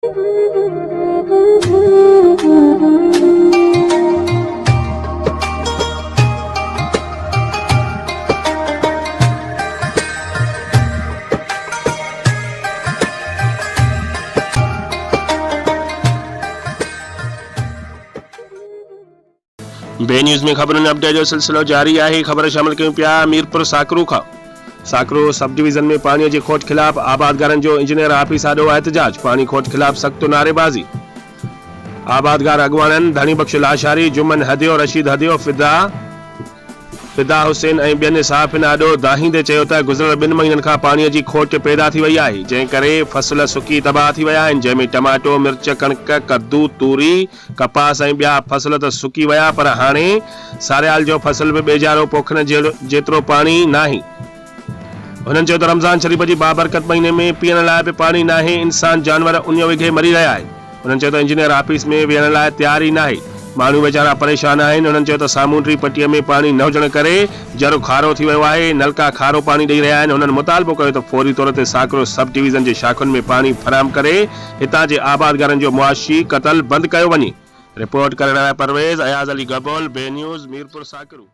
बे न्यूज़ में खबरों अपडेट जो सिलसिलो जारी है। खबर शामिल कयूं पिया मीरपुर साकरू खां। साकरू सब डिवीज़न में पानी की खोट खिलाफ आबादगारन जो इंजीनियर ऑफिस आडो एहतजाज। पानी खोट खिलाफ सख्त नारेबाजी। आबादगार अगवानन धनी बख्श लाशारी, जुमन हदियो, रशीद हदियो, फिदा हुसैन ऐं ॿियनि साफ़िन आडो दाहींदे चयो त गुज़िरियल 2 महीननि खां पाणीअ जी खोट पैदा थी वई आहे, जंहिं करे फसल सुकी तबाह थी विया आहिनि, जंहिंमें टमाटो, मिर्च, कणक, कद्दू, तूरी, कपास ऐं ॿिया फसल त सुकी विया, पर हाणे सारियाल जो फसल बि बेजारो पोखण जेतिरो पाणी नाहे। हुननि चयो त रमज़ान शरीफ़ जी बाबरकत महीने में पीअण लाइ बि पाणी नाहे, इंसान जानवर उन विघे मरी रहिया आहिनि। हुननि चयो त इंजीनियर ऑफिस में वेहण लाइ तयार ई नाहे, माण्हू वेचारा परेशान आहिनि। हुननि चयो त सामूंडी पट्टीअ में पाणी न हुजण करे जरो खारो थी वियो आहे, नलका खारो पाणी ॾेई रहिया आहिनि। हुननि मुतालबो कयो त फौरी तौर ते साकरो सब डिवीज़न जे शाखुनि में पाणी फराहम करे हितां जे आबादगारनि जो मुआशी कतल बंदि कयो वञे। रिपोर्ट करण लाइ परवेज़ अयाज़ अली गबोल, बे न्यूज़, मीरपुर साकरू।